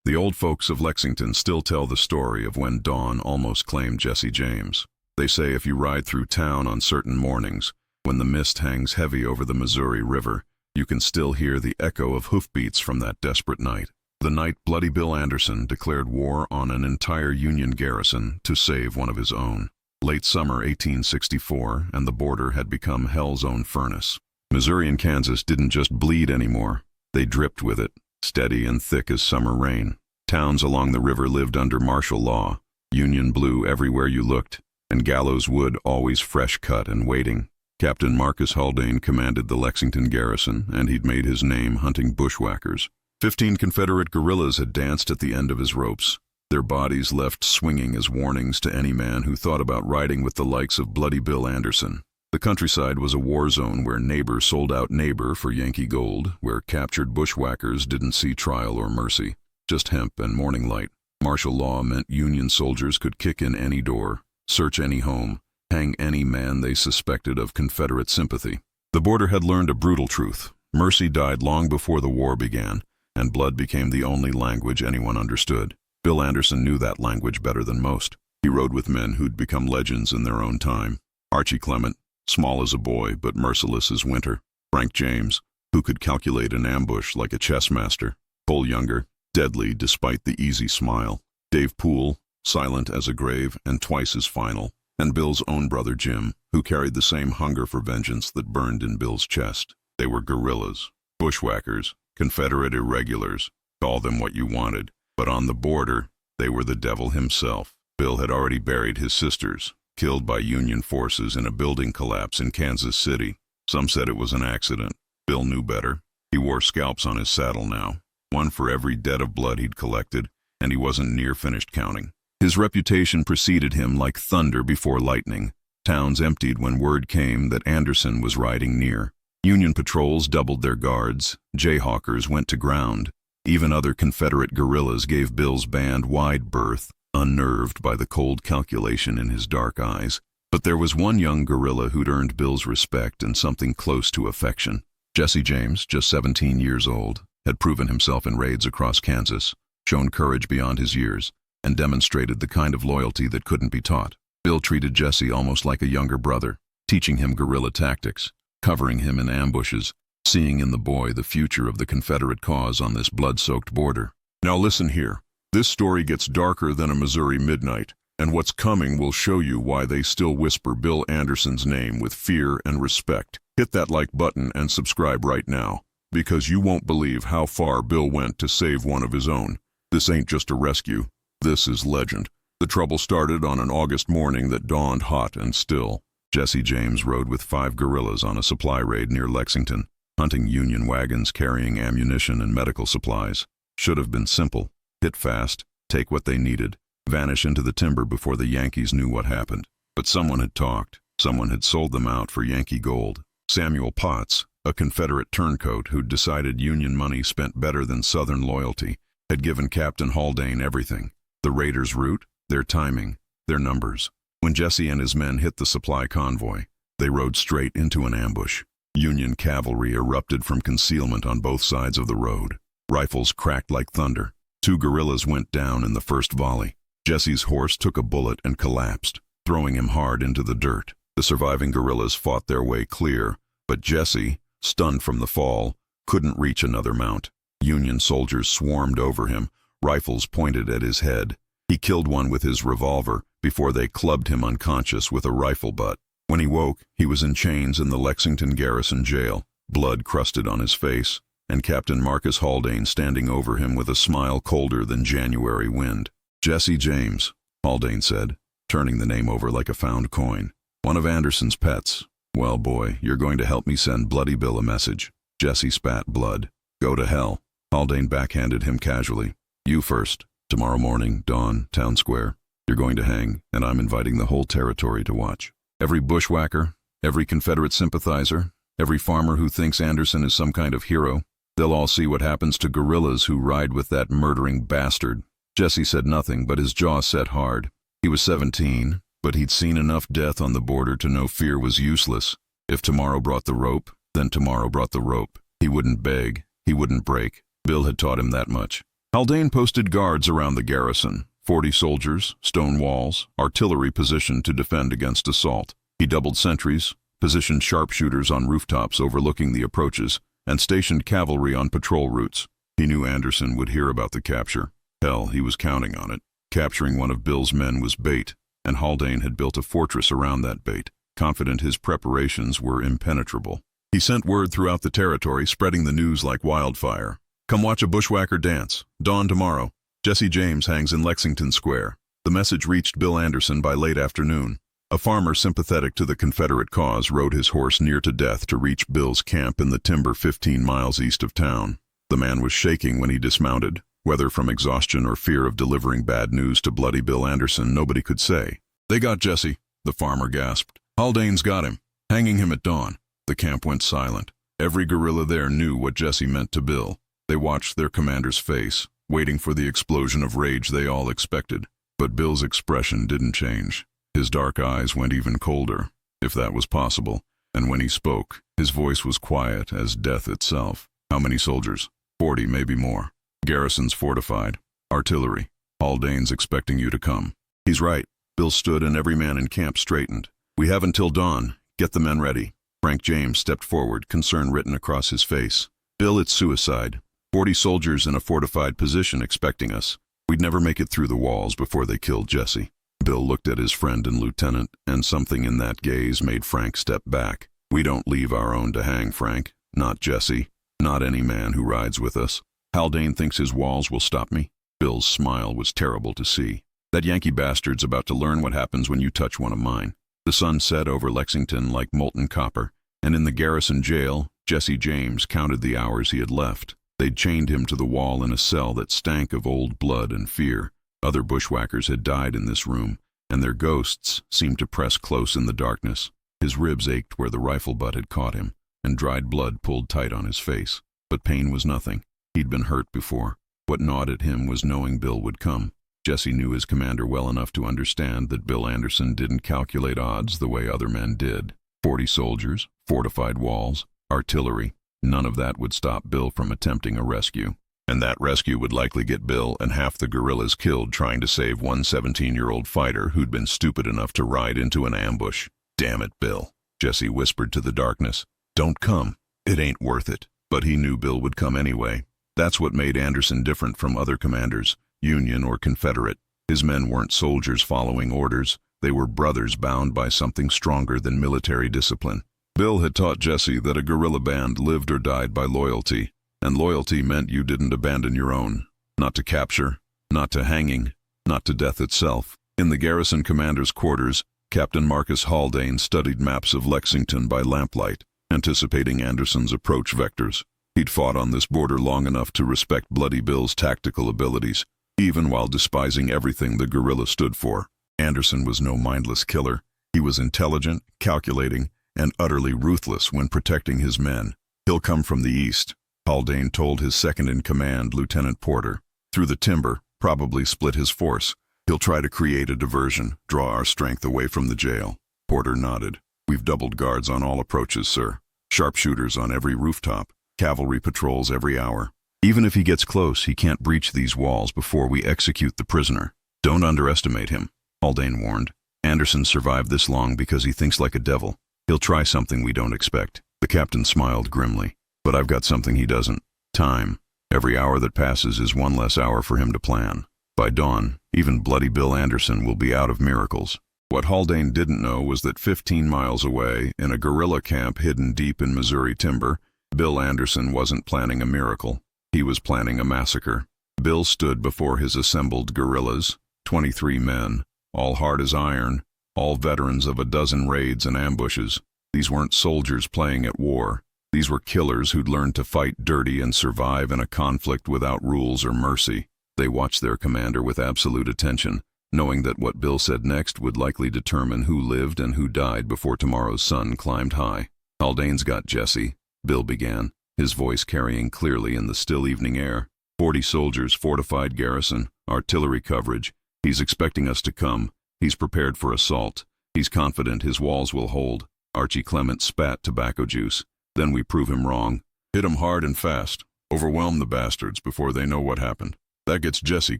The old folks of Lexington still tell the story of when dawn almost claimed Jesse James. They say if you ride through town on certain mornings, when the mist hangs heavy over the Missouri River, you can still hear the echo of hoofbeats from that desperate night. The night Bloody Bill Anderson declared war on an entire Union garrison to save one of his own. Late summer 1864, and the border had become hell's own furnace. Missouri and Kansas didn't just bleed anymore. They dripped with it, steady and thick as summer rain. Towns along the river lived under martial law. Union blue everywhere you looked, and gallows wood always fresh cut and waiting. Captain Marcus Haldane commanded the Lexington garrison, and he'd made his name hunting bushwhackers. 15 Confederate guerrillas had danced at the end of his ropes, their bodies left swinging as warnings to any man who thought about riding with the likes of Bloody Bill Anderson. The countryside was a war zone where neighbor sold out neighbor for Yankee gold, where captured bushwhackers didn't see trial or mercy, just hemp and morning light. Martial law meant Union soldiers could kick in any door, search any home, hang any man they suspected of Confederate sympathy. The border had learned a brutal truth. Mercy died long before the war began, and blood became the only language anyone understood. Bill Anderson knew that language better than most. He rode with men who'd become legends in their own time. Archie Clement, small as a boy but merciless as winter. Frank James, who could calculate an ambush like a chess master. Cole Younger, deadly despite the easy smile. Dave Poole, silent as a grave and twice as final. And Bill's own brother Jim, who carried the same hunger for vengeance that burned in Bill's chest. They were guerrillas, bushwhackers, Confederate irregulars, call them what you wanted. But on the border, they were the devil himself. Bill had already buried his sisters, killed by Union forces in a building collapse in Kansas City. Some said it was an accident. Bill knew better. He wore scalps on his saddle now, one for every debt of blood he'd collected, and he wasn't near finished counting. His reputation preceded him like thunder before lightning. Towns emptied when word came that Anderson was riding near. Union patrols doubled their guards. Jayhawkers went to ground. Even other Confederate guerrillas gave Bill's band wide berth, unnerved by the cold calculation in his dark eyes. But there was one young guerrilla who'd earned Bill's respect and something close to affection. Jesse James, just 17 years old, had proven himself in raids across Kansas, shown courage beyond his years, and demonstrated the kind of loyalty that couldn't be taught. Bill treated Jesse almost like a younger brother, teaching him guerrilla tactics, covering him in ambushes, seeing in the boy the future of the Confederate cause on this blood-soaked border. Now listen here. This story gets darker than a Missouri midnight, and what's coming will show you why they still whisper Bill Anderson's name with fear and respect. Hit that like button and subscribe right now, because you won't believe how far Bill went to save one of his own. This ain't just a rescue. This is legend. The trouble started on an August morning that dawned hot and still. Jesse James rode with 5 guerrillas on a supply raid near Lexington, hunting Union wagons carrying ammunition and medical supplies. Should have been simple. Hit fast, take what they needed, vanish into the timber before the Yankees knew what happened. But someone had talked. Someone had sold them out for Yankee gold. Samuel Potts, a Confederate turncoat who'd decided Union money spent better than Southern loyalty, had given Captain Haldane everything. The raiders' route, their timing, their numbers. When Jesse and his men hit the supply convoy, they rode straight into an ambush. Union cavalry erupted from concealment on both sides of the road. Rifles cracked like thunder. 2 guerrillas went down in the first volley. Jesse's horse took a bullet and collapsed, throwing him hard into the dirt. The surviving guerrillas fought their way clear, but Jesse, stunned from the fall, couldn't reach another mount. Union soldiers swarmed over him, rifles pointed at his head. He killed one with his revolver before they clubbed him unconscious with a rifle butt. When he woke, he was in chains in the Lexington garrison jail, blood crusted on his face, and Captain Marcus Haldane standing over him with a smile colder than January wind. Jesse James, Haldane said, turning the name over like a found coin. One of Anderson's pets. Well, boy, you're going to help me send Bloody Bill a message. Jesse spat blood. Go to hell. Haldane backhanded him casually. You first. Tomorrow morning, dawn, town square. You're going to hang, and I'm inviting the whole territory to watch. Every bushwhacker, every Confederate sympathizer, every farmer who thinks Anderson is some kind of hero, they'll all see what happens to guerrillas who ride with that murdering bastard. Jesse said nothing, but his jaw set hard. He was 17, but he'd seen enough death on the border to know fear was useless. If tomorrow brought the rope, then tomorrow brought the rope. He wouldn't beg. He wouldn't break. Bill had taught him that much. Haldane posted guards around the garrison, 40 soldiers, stone walls, artillery positioned to defend against assault. He doubled sentries, positioned sharpshooters on rooftops overlooking the approaches, and stationed cavalry on patrol routes. He knew Anderson would hear about the capture. Hell, he was counting on it. Capturing one of Bill's men was bait, and Haldane had built a fortress around that bait, confident his preparations were impenetrable. He sent word throughout the territory, spreading the news like wildfire. Come watch a bushwhacker dance. Dawn tomorrow. Jesse James hangs in Lexington Square. The message reached Bill Anderson by late afternoon. A farmer sympathetic to the Confederate cause rode his horse near to death to reach Bill's camp in the timber 15 miles east of town. The man was shaking when he dismounted. Whether from exhaustion or fear of delivering bad news to bloody Bill Anderson, nobody could say. They got Jesse, the farmer gasped. Haldane's got him, hanging him at dawn. The camp went silent. Every guerrilla there knew what Jesse meant to Bill. They watched their commander's face, waiting for the explosion of rage they all expected. But Bill's expression didn't change. His dark eyes went even colder, if that was possible, and when he spoke, his voice was quiet as death itself. How many soldiers? 40, maybe more. Garrison's fortified. Artillery. Haldane's expecting you to come. He's right. Bill stood and every man in camp straightened. We have until dawn. Get the men ready. Frank James stepped forward, concern written across his face. Bill, it's suicide. 40 soldiers in a fortified position expecting us. We'd never make it through the walls before they killed Jesse. Bill looked at his friend and lieutenant, and something in that gaze made Frank step back. We don't leave our own to hang, Frank. Not Jesse. Not any man who rides with us. Haldane thinks his walls will stop me. Bill's smile was terrible to see. That Yankee bastard's about to learn what happens when you touch one of mine. The sun set over Lexington like molten copper, and in the garrison jail, Jesse James counted the hours he had left. They'd chained him to the wall in a cell that stank of old blood and fear. Other bushwhackers had died in this room, and their ghosts seemed to press close in the darkness. His ribs ached where the rifle butt had caught him, and dried blood pulled tight on his face. But pain was nothing. He'd been hurt before. What gnawed at him was knowing Bill would come. Jesse knew his commander well enough to understand that Bill Anderson didn't calculate odds the way other men did. 40 soldiers, fortified walls, artillery. None of that would stop Bill from attempting a rescue. And that rescue would likely get Bill and half the guerrillas killed trying to save one 17-year-old fighter who'd been stupid enough to ride into an ambush. Damn it, Bill, Jesse whispered to the darkness. Don't come. It ain't worth it. But he knew Bill would come anyway. That's what made Anderson different from other commanders, Union or Confederate. His men weren't soldiers following orders. They were brothers bound by something stronger than military discipline. Bill had taught Jesse that a guerrilla band lived or died by loyalty, and loyalty meant you didn't abandon your own. Not to capture, not to hanging, not to death itself. In the garrison commander's quarters, Captain Marcus Haldane studied maps of Lexington by lamplight, anticipating Anderson's approach vectors. He'd fought on this border long enough to respect Bloody Bill's tactical abilities, even while despising everything the guerrilla stood for. Anderson was no mindless killer. He was intelligent, calculating, and utterly ruthless when protecting his men. He'll come from the east, Haldane told his second-in-command, Lieutenant Porter. Through the timber, probably split his force. He'll try to create a diversion, draw our strength away from the jail. Porter nodded. We've doubled guards on all approaches, sir. Sharpshooters on every rooftop. Cavalry patrols every hour. Even if he gets close, he can't breach these walls before we execute the prisoner. Don't underestimate him, Haldane warned. Anderson survived this long because he thinks like a devil. He'll try something we don't expect. The captain smiled grimly. But I've got something he doesn't. Time. Every hour that passes is one less hour for him to plan. By dawn, even Bloody Bill Anderson will be out of miracles. What Haldane didn't know was that 15 miles away, in a guerrilla camp hidden deep in Missouri timber, Bill Anderson wasn't planning a miracle. He was planning a massacre. Bill stood before his assembled guerrillas, 23 men, all hard as iron, all veterans of a dozen raids and ambushes. These weren't soldiers playing at war. These were killers who'd learned to fight dirty and survive in a conflict without rules or mercy. They watched their commander with absolute attention, knowing that what Bill said next would likely determine who lived and who died before tomorrow's sun climbed high. Haldane's got Jesse, Bill began, his voice carrying clearly in the still evening air. 40 soldiers, fortified garrison, artillery coverage. He's expecting us to come. He's prepared for assault. He's confident his walls will hold. Archie Clement spat tobacco juice. Then we prove him wrong. Hit him hard and fast. Overwhelm the bastards before they know what happened. That gets Jesse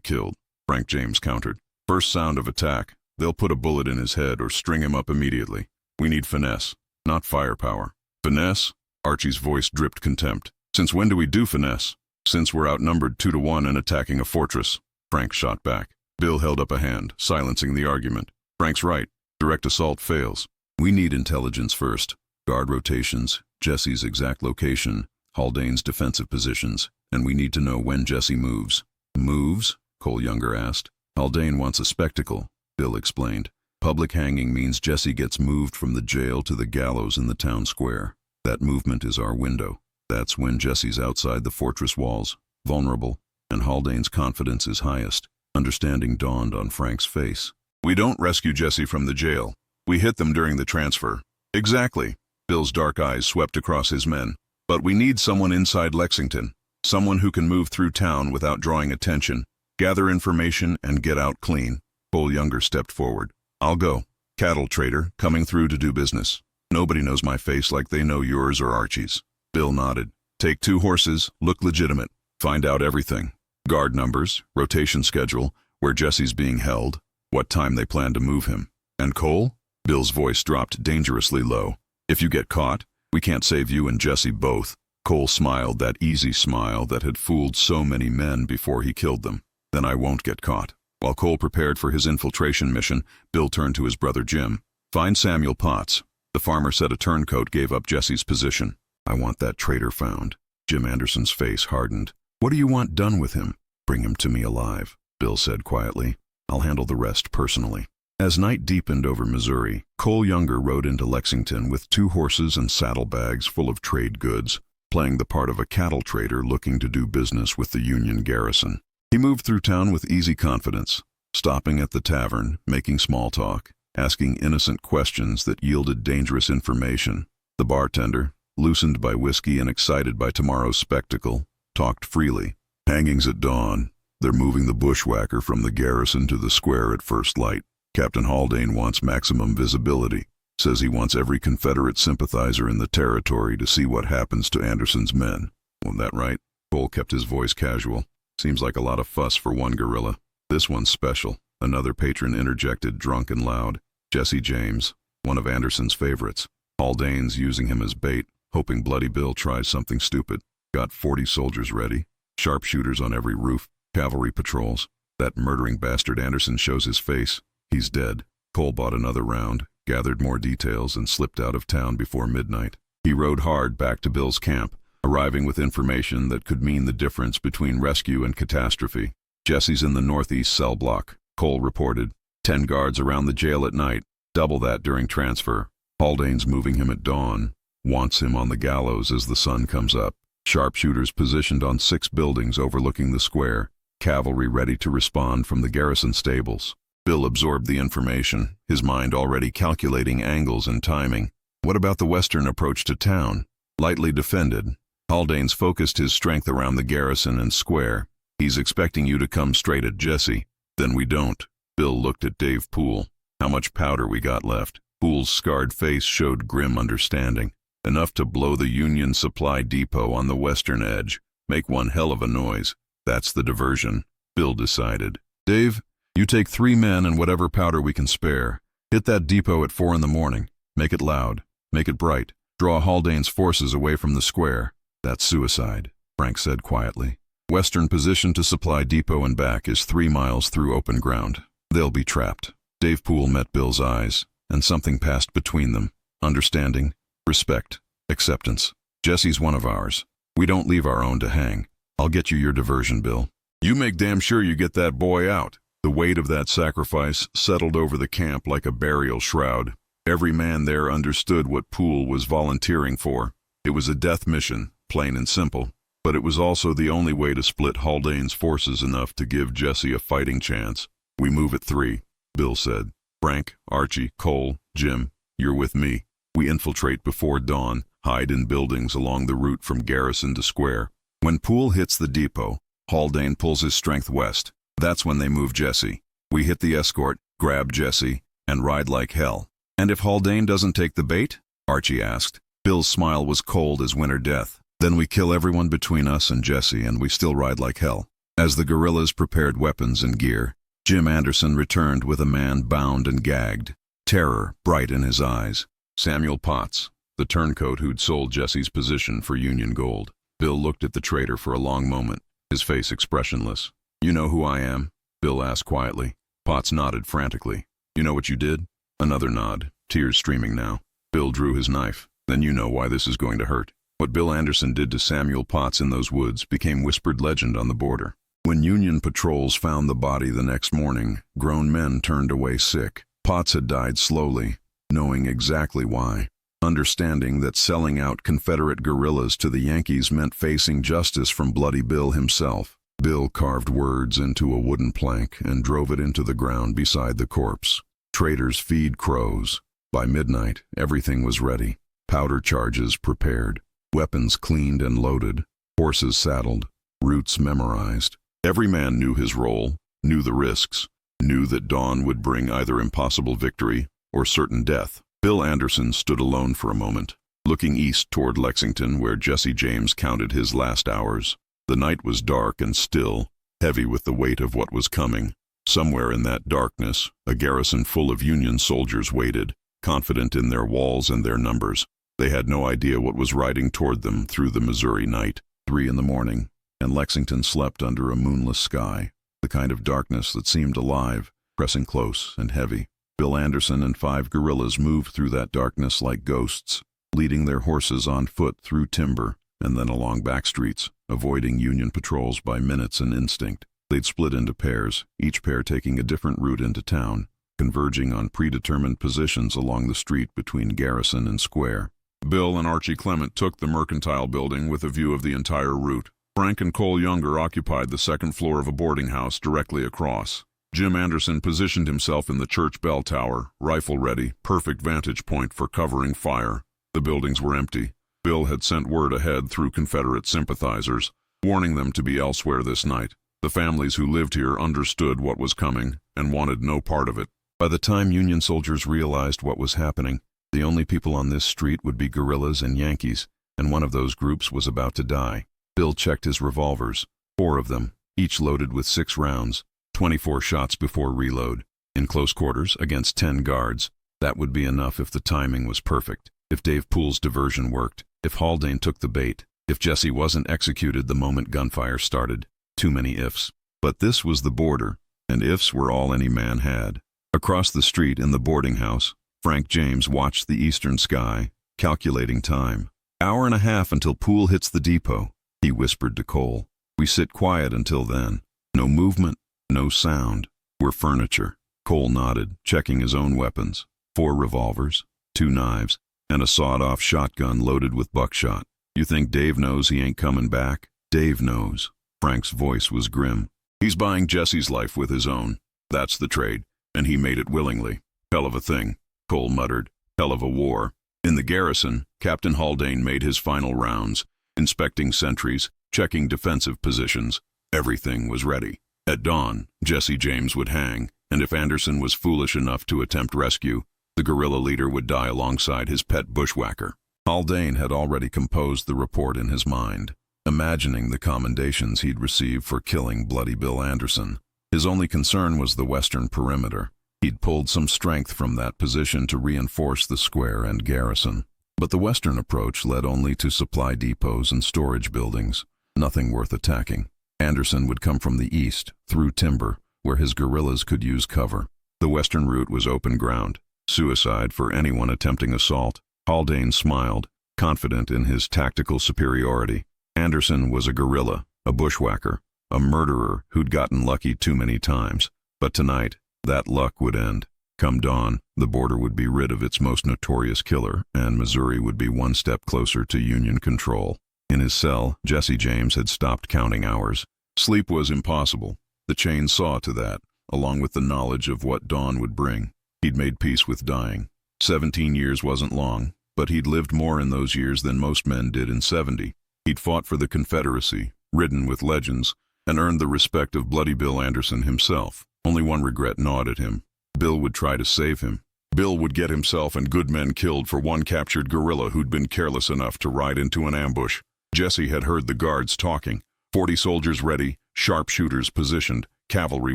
killed, Frank James countered. First sound of attack, they'll put a bullet in his head or string him up immediately. We need finesse, not firepower. Finesse? Archie's voice dripped contempt. Since when do we do finesse? Since we're outnumbered 2-1 and attacking a fortress. Frank shot back. Bill held up a hand, silencing the argument. Frank's right. Direct assault fails. We need intelligence first. Guard rotations, Jesse's exact location, Haldane's defensive positions, and we need to know when Jesse moves. Moves? Cole Younger asked. Haldane wants a spectacle, Bill explained. Public hanging means Jesse gets moved from the jail to the gallows in the town square. That movement is our window. That's when Jesse's outside the fortress walls, vulnerable, and Haldane's confidence is highest. Understanding dawned on Frank's face. We don't rescue Jesse from the jail. We hit them during the transfer. Exactly. Bill's dark eyes swept across his men. But we need someone inside Lexington. Someone who can move through town without drawing attention, gather information, and get out clean. Cole Younger stepped forward. I'll go. Cattle trader, coming through to do business. Nobody knows my face like they know yours or Archie's. Bill nodded. Take 2 horses, look legitimate. Find out everything. Guard numbers, rotation schedule, where Jesse's being held, what time they plan to move him. And Cole? Bill's voice dropped dangerously low. If you get caught, we can't save you and Jesse both. Cole smiled that easy smile that had fooled so many men before he killed them. Then I won't get caught. While Cole prepared for his infiltration mission, Bill turned to his brother Jim. Find Samuel Potts. The farmer said a turncoat gave up Jesse's position. I want that traitor found. Jim Anderson's face hardened. What do you want done with him? Bring him to me alive, Bill said quietly. I'll handle the rest personally. As night deepened over Missouri, Cole Younger rode into Lexington with 2 horses and saddlebags full of trade goods, playing the part of a cattle trader looking to do business with the Union garrison. He moved through town with easy confidence, stopping at the tavern, making small talk, asking innocent questions that yielded dangerous information. The bartender, loosened by whiskey and excited by tomorrow's spectacle, talked freely. Hangings at dawn. They're moving the bushwhacker from the garrison to the square at first light. Captain Haldane wants maximum visibility. Says he wants every Confederate sympathizer in the territory to see what happens to Anderson's men. Wasn't that right? Cole kept his voice casual. Seems like a lot of fuss for one guerrilla. This one's special. Another patron interjected, drunk and loud. Jesse James, one of Anderson's favorites. Haldane's using him as bait, hoping Bloody Bill tries something stupid. Got 40 soldiers ready. Sharpshooters on every roof. Cavalry patrols. That murdering bastard Anderson shows his face. He's dead. Cole bought another round, gathered more details, and slipped out of town before midnight. He rode hard back to Bill's camp, arriving with information that could mean the difference between rescue and catastrophe. Jesse's in the northeast cell block, Cole reported. 10 guards around the jail at night, double that during transfer. Haldane's moving him at dawn, wants him on the gallows as the sun comes up. Sharpshooters positioned on 6 buildings overlooking the square, cavalry ready to respond from the garrison stables. Bill absorbed the information, his mind already calculating angles and timing. What about the western approach to town? Lightly defended. Haldane's focused his strength around the garrison and square. He's expecting you to come straight at Jesse. Then we don't. Bill looked at Dave Poole. How much powder we got left? Poole's scarred face showed grim understanding. Enough to blow the Union supply depot on the western edge. Make one hell of a noise. That's the diversion, Bill decided. Dave, you take 3 men and whatever powder we can spare. Hit that depot at 4 in the morning. Make it loud. Make it bright. Draw Haldane's forces away from the square. That's suicide, Frank said quietly. Western position to supply depot and back is 3 miles through open ground. They'll be trapped. Dave Poole met Bill's eyes, and something passed between them. Understanding, respect, acceptance. Jesse's one of ours. We don't leave our own to hang. I'll get you your diversion, Bill. You make damn sure you get that boy out. The weight of that sacrifice settled over the camp like a burial shroud. Every man there understood what Poole was volunteering for. It was a death mission, plain and simple, but it was also the only way to split Haldane's forces enough to give Jesse a fighting chance. We move at 3, Bill said. Frank, Archie, Cole, Jim, you're with me. We infiltrate before dawn, hide in buildings along the route from garrison to square. When Poole hits the depot, Haldane pulls his strength west. That's when they move Jesse. We hit the escort, grab Jesse, and ride like hell. And if Haldane doesn't take the bait? Archie asked. Bill's smile was cold as winter death. Then we kill everyone between us and Jesse, and we still ride like hell. As the guerrillas prepared weapons and gear, Jim Anderson returned with a man bound and gagged, terror bright in his eyes. Samuel Potts, the turncoat who'd sold Jesse's position for Union gold. Bill looked at the traitor for a long moment, his face expressionless. "You know who I am?" Bill asked quietly. Potts nodded frantically. "You know what you did?" Another nod, tears streaming now. Bill drew his knife. "Then you know why this is going to hurt." What Bill Anderson did to Samuel Potts in those woods became whispered legend on the border. When Union patrols found the body the next morning, grown men turned away sick. Potts had died slowly, knowing exactly why. Understanding that selling out Confederate guerrillas to the Yankees meant facing justice from Bloody Bill himself. Bill carved words into a wooden plank and drove it into the ground beside the corpse. Traitors feed crows. By midnight, everything was ready. Powder charges prepared. Weapons cleaned and loaded. Horses saddled. Routes memorized. Every man knew his role, knew the risks, knew that dawn would bring either impossible victory or certain death. Bill Anderson stood alone for a moment, looking east toward Lexington where Jesse James counted his last hours. The night was dark and still, heavy with the weight of what was coming. Somewhere in that darkness, a garrison full of Union soldiers waited, confident in their walls and their numbers. They had no idea what was riding toward them through the Missouri night. 3 in the morning, and Lexington slept under a moonless sky, the kind of darkness that seemed alive, pressing close and heavy. Bill Anderson and 5 guerrillas moved through that darkness like ghosts, leading their horses on foot through timber and then along back streets, avoiding Union patrols by minutes and instinct. They'd split into pairs, each pair taking a different route into town, converging on predetermined positions along the street between Garrison and Square. Bill and Archie Clement took the Mercantile Building with a view of the entire route. Frank and Cole Younger occupied the second floor of a boarding house directly across. Jim Anderson positioned himself in the church bell tower, rifle ready, perfect vantage point for covering fire. The buildings were empty. Bill had sent word ahead through Confederate sympathizers, warning them to be elsewhere this night. The families who lived here understood what was coming and wanted no part of it. By the time Union soldiers realized what was happening, the only people on this street would be guerrillas and Yankees, and one of those groups was about to die. Bill checked his revolvers, 4 of them, each loaded with 6 rounds, 24 shots before reload. In close quarters, against 10 guards, that would be enough if the timing was perfect, if Dave Poole's diversion worked, if Haldane took the bait, if Jesse wasn't executed the moment gunfire started. Too many ifs. But this was the border, and ifs were all any man had. Across the street in the boarding house, Frank James watched the eastern sky, calculating time. "Hour and a half until Poole hits the depot," he whispered to Cole. "We sit quiet until then. No movement, no sound. We're furniture." Cole nodded, checking his own weapons. 4 revolvers, 2 knives, and a sawed-off shotgun loaded with buckshot. "You think Dave knows he ain't coming back?" "Dave knows." Frank's voice was grim. "He's buying Jesse's life with his own. That's the trade, and he made it willingly. Hell of a thing," Cole muttered. "Hell of a war." In the garrison, Captain Haldane made his final rounds, inspecting sentries, checking defensive positions. Everything was ready. At dawn, Jesse James would hang, and if Anderson was foolish enough to attempt rescue, the guerrilla leader would die alongside his pet bushwhacker. Haldane had already composed the report in his mind, imagining the commendations he'd receive for killing Bloody Bill Anderson. His only concern was the western perimeter. He'd pulled some strength from that position to reinforce the square and garrison. But the western approach led only to supply depots and storage buildings, nothing worth attacking. Anderson would come from the east, through timber, where his guerrillas could use cover. The western route was open ground, suicide for anyone attempting assault. Haldane smiled, confident in his tactical superiority. Anderson was a guerrilla, a bushwhacker, a murderer who'd gotten lucky too many times. But tonight, that luck would end. Come dawn, the border would be rid of its most notorious killer, and Missouri would be one step closer to Union control. In his cell, Jesse James had stopped counting hours. Sleep was impossible. The chain saw to that, along with the knowledge of what dawn would bring. He'd made peace with dying. 17 years wasn't long, but he'd lived more in those years than most men did in 70. He'd fought for the Confederacy, ridden with legends, and earned the respect of Bloody Bill Anderson himself. Only one regret gnawed at him. Bill would try to save him. Bill would get himself and good men killed for one captured guerrilla who'd been careless enough to ride into an ambush. Jesse had heard the guards talking. 40 soldiers ready, sharpshooters positioned, cavalry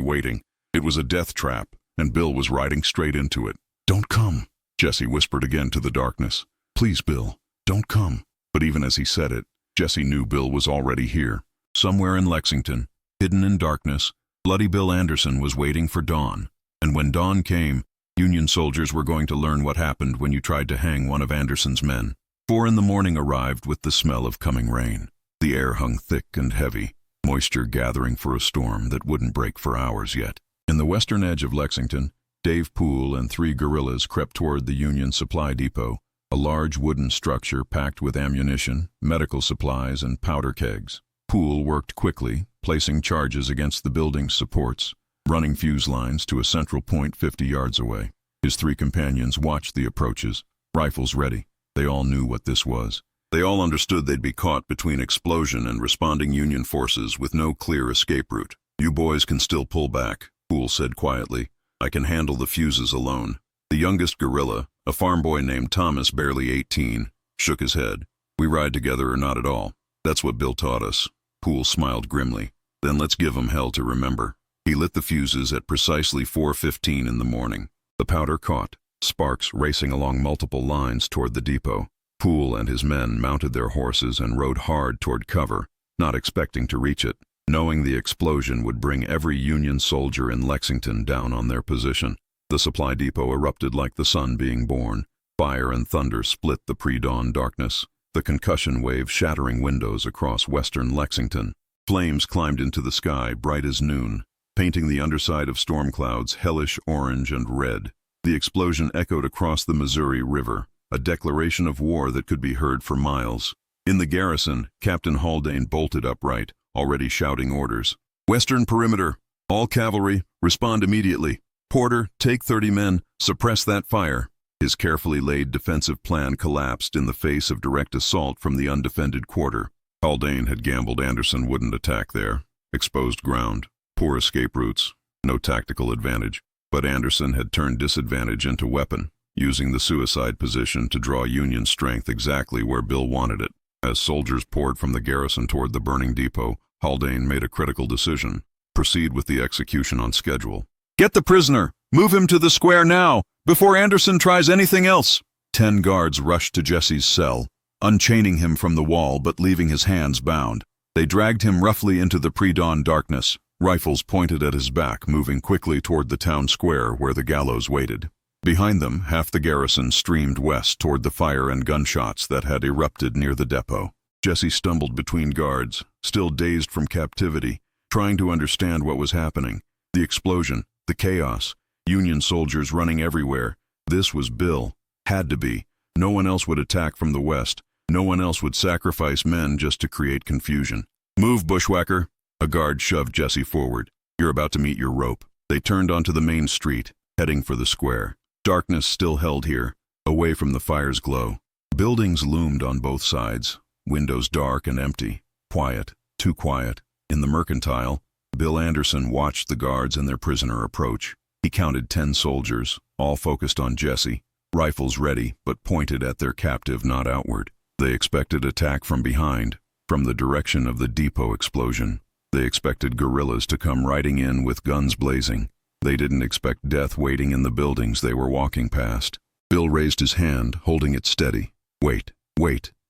waiting. It was a death trap, and Bill was riding straight into it. "Don't come," Jesse whispered again to the darkness. "Please, Bill, don't come." But even as he said it, Jesse knew Bill was already here. Somewhere in Lexington, hidden in darkness, Bloody Bill Anderson was waiting for dawn. And when dawn came, Union soldiers were going to learn what happened when you tried to hang one of Anderson's men. 4 in the morning arrived with the smell of coming rain. The air hung thick and heavy, moisture gathering for a storm that wouldn't break for hours yet. In the western edge of Lexington, Dave Poole and 3 guerrillas crept toward the Union Supply Depot, a large wooden structure packed with ammunition, medical supplies, and powder kegs. Poole worked quickly, placing charges against the building's supports, running fuse lines to a central point 50 yards away. His 3 companions watched the approaches, rifles ready. They all knew what this was. They all understood they'd be caught between explosion and responding Union forces with no clear escape route. "You boys can still pull back," Poole said quietly. "I can handle the fuses alone." The youngest guerrilla, a farm boy named Thomas, barely 18, shook his head. "We ride together or not at all. That's what Bill taught us." Poole smiled grimly. "Then let's give 'em hell to remember." He lit the fuses at precisely 4:15 in the morning. The powder caught, sparks racing along multiple lines toward the depot. Poole and his men mounted their horses and rode hard toward cover, not expecting to reach it, knowing the explosion would bring every Union soldier in Lexington down on their position. The supply depot erupted like the sun being born. Fire and thunder split the pre-dawn darkness, the concussion wave shattering windows across western Lexington. Flames climbed into the sky bright as noon, painting the underside of storm clouds hellish orange and red. The explosion echoed across the Missouri River, a declaration of war that could be heard for miles. In the garrison, Captain Haldane bolted upright, already shouting orders. "Western perimeter, all cavalry, respond immediately. Porter, take 30 men, suppress that fire." His carefully laid defensive plan collapsed in the face of direct assault from the undefended quarter. Haldane had gambled Anderson wouldn't attack there. Exposed ground, poor escape routes, no tactical advantage. But Anderson had turned disadvantage into weapon, using the suicide position to draw Union strength exactly where Bill wanted it. As soldiers poured from the garrison toward the burning depot, Haldane made a critical decision. Proceed with the execution on schedule. "Get the prisoner! Move him to the square now, before Anderson tries anything else!" 10 guards rushed to Jesse's cell, unchaining him from the wall but leaving his hands bound. They dragged him roughly into the pre-dawn darkness, rifles pointed at his back, moving quickly toward the town square where the gallows waited. Behind them, half the garrison streamed west toward the fire and gunshots that had erupted near the depot. Jesse stumbled between guards, still dazed from captivity, trying to understand what was happening. The explosion, the chaos, Union soldiers running everywhere. This was Bill. Had to be. No one else would attack from the west. No one else would sacrifice men just to create confusion. "Move, bushwhacker!" A guard shoved Jesse forward. "You're about to meet your rope." They turned onto the main street, heading for the square. Darkness still held here, away from the fire's glow. Buildings loomed on both sides, windows dark and empty. Quiet, too quiet. In the Mercantile, Bill Anderson watched the guards and their prisoner approach. He counted 10 soldiers, all focused on Jesse, rifles ready but pointed at their captive, not outward. They expected attack from behind, from the direction of the depot explosion. They expected guerrillas to come riding in with guns blazing. They didn't expect death waiting in the buildings they were walking past. Bill raised his hand, holding it steady. Wait.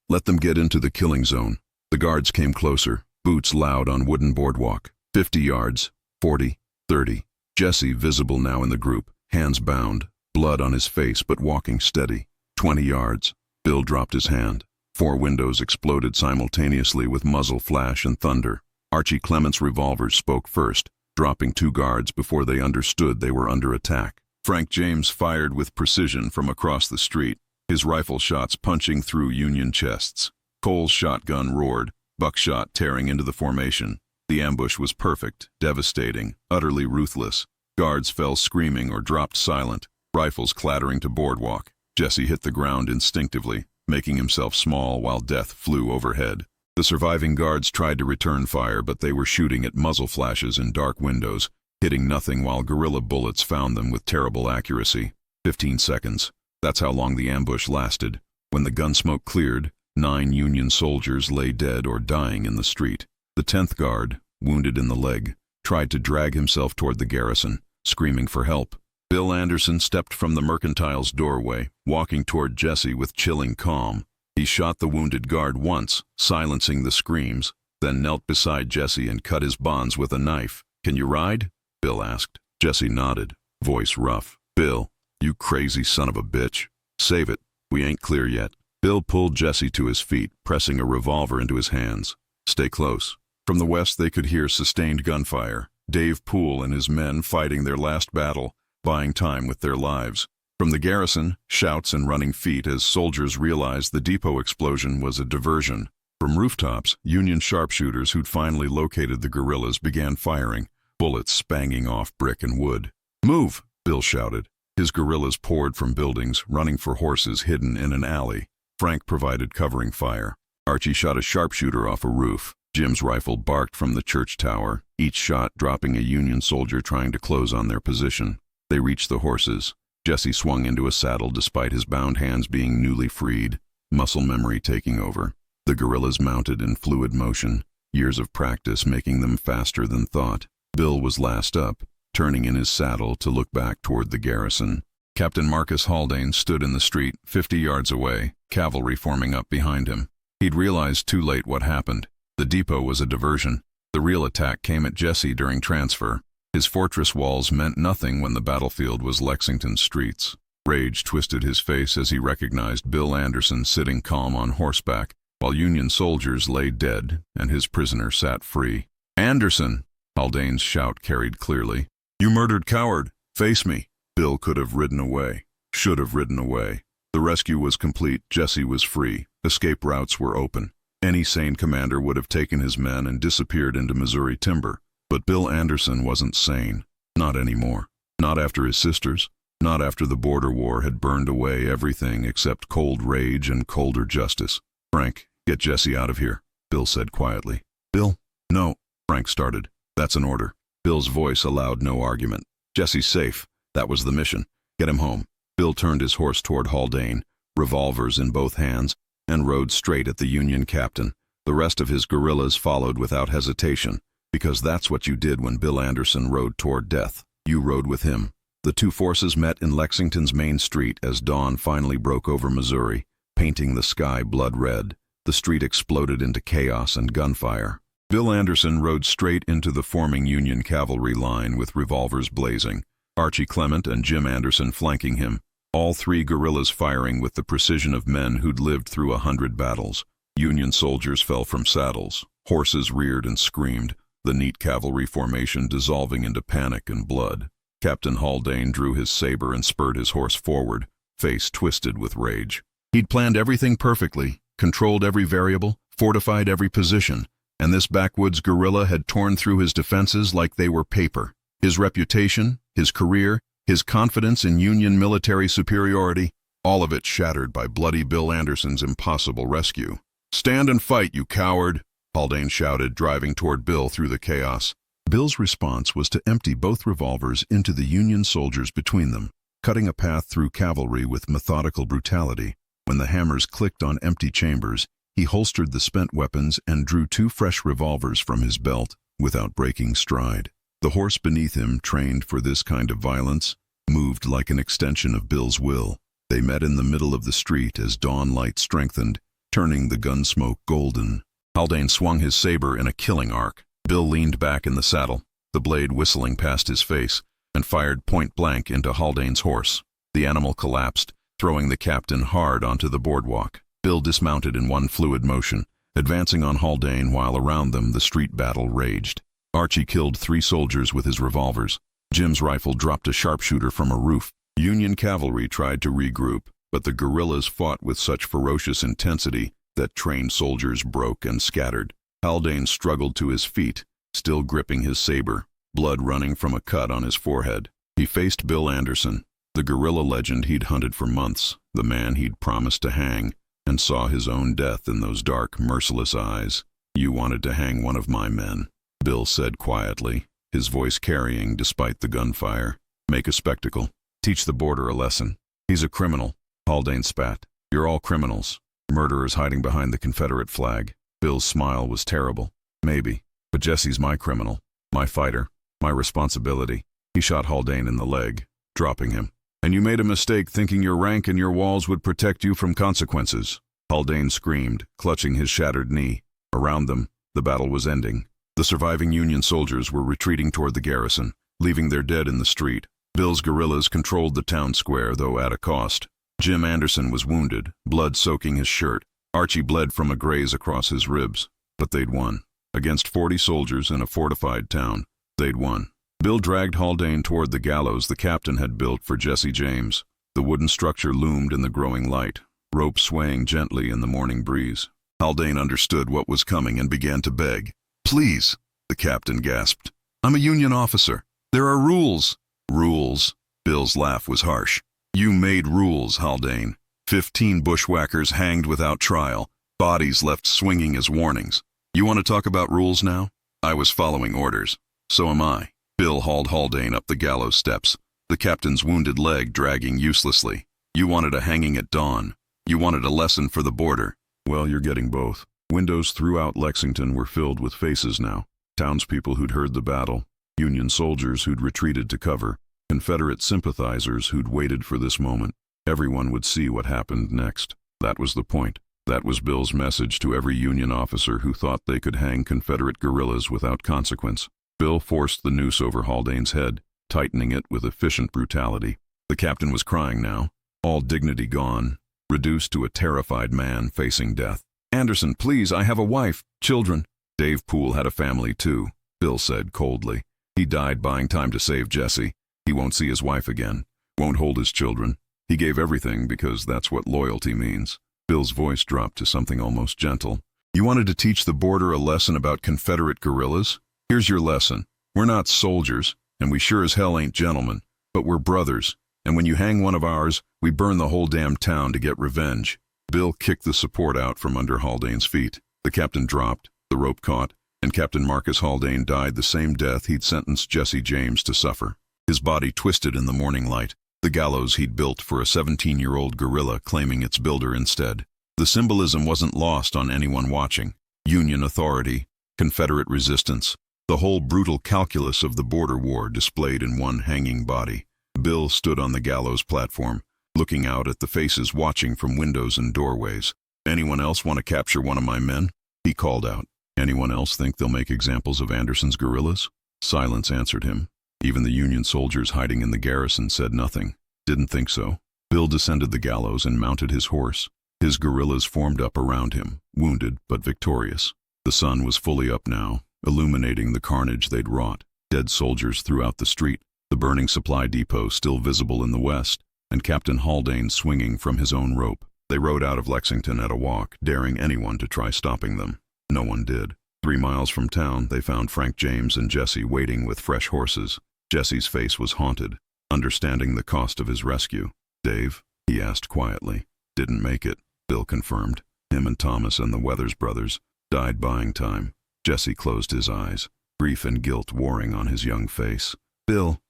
Let them get into the killing zone." The guards came closer, boots loud on wooden boardwalk. 50 yards, 40, 30. Jesse visible now in the group, hands bound, blood on his face but walking steady. 20 yards. Bill dropped his hand. 4 windows exploded simultaneously with muzzle flash and thunder. Archie Clement's revolvers spoke first, dropping 2 guards before they understood they were under attack. Frank James fired with precision from across the street, his rifle shots punching through Union chests. Cole's shotgun roared, buckshot tearing into the formation. The ambush was perfect, devastating, utterly ruthless. Guards fell screaming or dropped silent, rifles clattering to boardwalk. Jesse hit the ground instinctively, making himself small while death flew overhead. The surviving guards tried to return fire, but they were shooting at muzzle flashes in dark windows, hitting nothing while guerrilla bullets found them with terrible accuracy. 15 seconds. That's how long the ambush lasted. When the gun smoke cleared, 9 Union soldiers lay dead or dying in the street. The 10th guard, wounded in the leg, tried to drag himself toward the garrison, screaming for help. Bill Anderson stepped from the mercantile's doorway, walking toward Jesse with chilling calm. He shot the wounded guard once, silencing the screams, then knelt beside Jesse and cut his bonds with a knife. "Can you ride?" Bill asked. Jesse nodded, voice rough. "Bill, you crazy son of a bitch. Save it. We ain't clear yet." Bill pulled Jesse to his feet, pressing a revolver into his hands. "Stay close." From the west they could hear sustained gunfire. Dave Poole and his men fighting their last battle, buying time with their lives. From the garrison, shouts and running feet as soldiers realized the depot explosion was a diversion. From rooftops, Union sharpshooters who'd finally located the guerrillas began firing, bullets spanging off brick and wood. "Move!" Bill shouted. His guerrillas poured from buildings, running for horses hidden in an alley. Frank provided covering fire. Archie shot a sharpshooter off a roof. Jim's rifle barked from the church tower, each shot dropping a Union soldier trying to close on their position. They reached the horses. Jesse swung into a saddle despite his bound hands being newly freed, muscle memory taking over. The guerrillas mounted in fluid motion, years of practice making them faster than thought. Bill was last up, turning in his saddle to look back toward the garrison. Captain Marcus Haldane stood in the street, 50 yards away, cavalry forming up behind him. He'd realized too late what happened. The depot was a diversion. The real attack came at Jesse during transfer. His fortress walls meant nothing when the battlefield was Lexington's streets. Rage twisted his face as he recognized Bill Anderson sitting calm on horseback, while Union soldiers lay dead and his prisoner sat free. "Anderson!" Haldane's shout carried clearly. "You murdered coward! Face me!" Bill could have ridden away. Should have ridden away. The rescue was complete. Jesse was free. Escape routes were open. Any sane commander would have taken his men and disappeared into Missouri timber. But Bill Anderson wasn't sane. Not anymore. Not after his sisters. Not after the border war had burned away everything except cold rage and colder justice. "Frank, get Jesse out of here," Bill said quietly. "Bill?" "No," Frank started. "That's an order." Bill's voice allowed no argument. "Jesse's safe. That was the mission. Get him home." Bill turned his horse toward Haldane, revolvers in both hands, and rode straight at the Union captain. The rest of his guerrillas followed without hesitation, because that's what you did when Bill Anderson rode toward death. You rode with him. The two forces met in Lexington's main street as dawn finally broke over Missouri, painting the sky blood red. The street exploded into chaos and gunfire. Bill Anderson rode straight into the forming Union cavalry line with revolvers blazing, Archie Clement and Jim Anderson flanking him, all three guerrillas firing with the precision of men who'd lived through 100 battles. Union soldiers fell from saddles. Horses reared and screamed, the neat cavalry formation dissolving into panic and blood. Captain Haldane drew his saber and spurred his horse forward, face twisted with rage. He'd planned everything perfectly, controlled every variable, fortified every position, and this backwoods guerrilla had torn through his defenses like they were paper. His reputation, his career, his confidence in Union military superiority, all of it shattered by bloody Bill Anderson's impossible rescue. "Stand and fight, you coward!" Haldane shouted, driving toward Bill through the chaos. Bill's response was to empty both revolvers into the Union soldiers between them, cutting a path through cavalry with methodical brutality. When the hammers clicked on empty chambers, he holstered the spent weapons and drew 2 fresh revolvers from his belt without breaking stride. The horse beneath him, trained for this kind of violence, moved like an extension of Bill's will. They met in the middle of the street as dawn light strengthened, turning the gun smoke golden. Haldane swung his saber in a killing arc. Bill leaned back in the saddle, the blade whistling past his face, and fired point blank into Haldane's horse. The animal collapsed, throwing the captain hard onto the boardwalk. Bill dismounted in one fluid motion, advancing on Haldane while around them the street battle raged. Archie killed 3 soldiers with his revolvers. Jim's rifle dropped a sharpshooter from a roof. Union cavalry tried to regroup, but the guerrillas fought with such ferocious intensity that trained soldiers broke and scattered. Haldane struggled to his feet, still gripping his saber, blood running from a cut on his forehead. He faced Bill Anderson, the guerrilla legend he'd hunted for months, the man he'd promised to hang, and saw his own death in those dark, merciless eyes. "You wanted to hang one of my men," Bill said quietly, his voice carrying despite the gunfire. "Make a spectacle. Teach the border a lesson. He's a criminal," Haldane spat. "You're all criminals. Murderers hiding behind the Confederate flag." Bill's smile was terrible. "Maybe. But Jesse's my criminal, my fighter, my responsibility. He shot Haldane in the leg, dropping him. And you made a mistake thinking your rank and your walls would protect you from consequences. Haldane screamed, clutching his shattered knee. Around them, the battle was ending. The surviving Union soldiers were retreating toward the garrison, leaving their dead in the street. Bill's guerrillas controlled the town square, though at a cost. Jim Anderson was wounded, blood soaking his shirt. Archie bled from a graze across his ribs. But they'd won. Against 40 soldiers in a fortified town, they'd won. Bill dragged Haldane toward the gallows the captain had built for Jesse James. The wooden structure loomed in the growing light, rope swaying gently in the morning breeze. Haldane understood what was coming and began to beg. "Please," the captain gasped. "I'm a Union officer. There are rules." "Rules?" Bill's laugh was harsh. "You made rules, Haldane. 15 bushwhackers hanged without trial, bodies left swinging as warnings. You want to talk about rules now? I was following orders. So am I." Bill hauled Haldane up the gallows steps, the captain's wounded leg dragging uselessly. "You wanted a hanging at dawn. You wanted a lesson for the border. Well, you're getting both." Windows throughout Lexington were filled with faces now. Townspeople who'd heard the battle, Union soldiers who'd retreated to cover, Confederate sympathizers who'd waited for this moment. Everyone would see what happened next. That was the point. That was Bill's message to every Union officer who thought they could hang Confederate guerrillas without consequence. Bill forced the noose over Haldane's head, tightening it with efficient brutality. The captain was crying now, all dignity gone, reduced to a terrified man facing death. "Anderson, please, I have a wife, children." Dave Poole had a family too, Bill said coldly. "He died buying time to save Jesse. He won't see his wife again, won't hold his children. He gave everything because that's what loyalty means." Bill's voice dropped to something almost gentle. "You wanted to teach the border a lesson about Confederate guerrillas? Here's your lesson. We're not soldiers, and we sure as hell ain't gentlemen, but we're brothers, and when you hang one of ours, we burn the whole damn town to get revenge." Bill kicked the support out from under Haldane's feet. The captain dropped, the rope caught, and Captain Marcus Haldane died the same death he'd sentenced Jesse James to suffer. His body twisted in the morning light, the gallows he'd built for a 17-year-old guerrilla claiming its builder instead. The symbolism wasn't lost on anyone watching. Union authority, Confederate resistance, the whole brutal calculus of the border war displayed in one hanging body. Bill stood on the gallows platform, looking out at the faces watching from windows and doorways. "Anyone else want to capture one of my men?" he called out. "Anyone else think they'll make examples of Anderson's guerrillas?" Silence answered him. Even the Union soldiers hiding in the garrison said nothing. Didn't think so. Bill descended the gallows and mounted his horse. His guerrillas formed up around him, wounded but victorious. The sun was fully up now, illuminating the carnage they'd wrought. Dead soldiers throughout the street, the burning supply depot still visible in the west, and Captain Haldane swinging from his own rope. They rode out of Lexington at a walk, daring anyone to try stopping them. No one did. 3 miles from town, they found Frank James and Jesse waiting with fresh horses. Jesse's face was haunted, understanding the cost of his rescue. "Dave?" he asked quietly. "Didn't make it," Bill confirmed. Him and Thomas and the Weathers brothers died buying time. Jesse closed his eyes, grief and guilt warring on his young face. "Bill,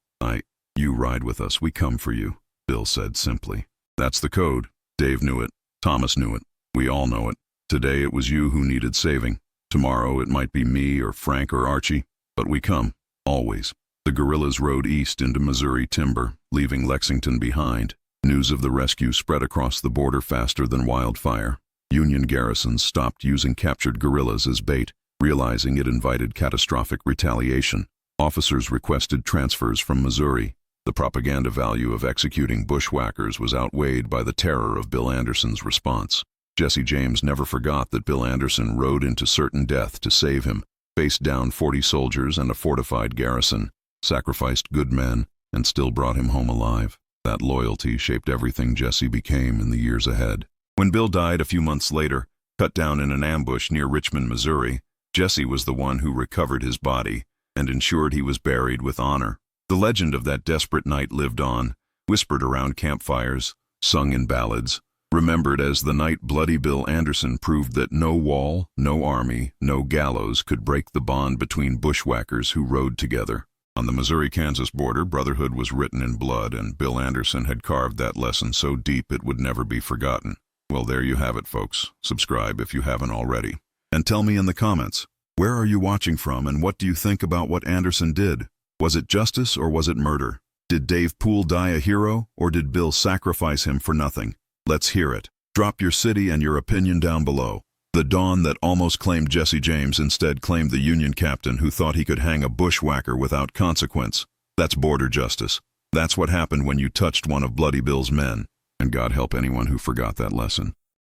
you ride with us, we come for you," Bill said simply. "That's the code." Dave knew it. Thomas knew it. We all know it. Today it was you who needed saving. Tomorrow it might be me or Frank or Archie. But we come. Always. The guerrillas rode east into Missouri timber, leaving Lexington behind. News of the rescue spread across the border faster than wildfire. Union garrisons stopped using captured guerrillas as bait, realizing it invited catastrophic retaliation. Officers requested transfers from Missouri. The propaganda value of executing bushwhackers was outweighed by the terror of Bill Anderson's response. Jesse James never forgot that Bill Anderson rode into certain death to save him, faced down 40 soldiers and a fortified garrison, sacrificed good men, and still brought him home alive. That loyalty shaped everything Jesse became in the years ahead. When Bill died a few months later, cut down in an ambush near Richmond, Missouri, Jesse was the one who recovered his body and ensured he was buried with honor. The legend of that desperate night lived on, whispered around campfires, sung in ballads, remembered as the night Bloody Bill Anderson proved that no wall, no army, no gallows could break the bond between bushwhackers who rode together. On the Missouri-Kansas border, brotherhood was written in blood, and Bill Anderson had carved that lesson so deep it would never be forgotten. Well, there you have it, folks. Subscribe if you haven't already. And tell me in the comments, Where are you watching from, and what do you think about what Anderson did? Was it justice or was it murder? Did Dave Poole die a hero, or did Bill sacrifice him for nothing? Let's hear it. Drop your city and your opinion down below. The Don that almost claimed Jesse James instead claimed the Union captain who thought he could hang a bushwhacker without consequence. That's border justice. That's what happened when you touched one of Bloody Bill's men. And God help anyone who forgot that lesson.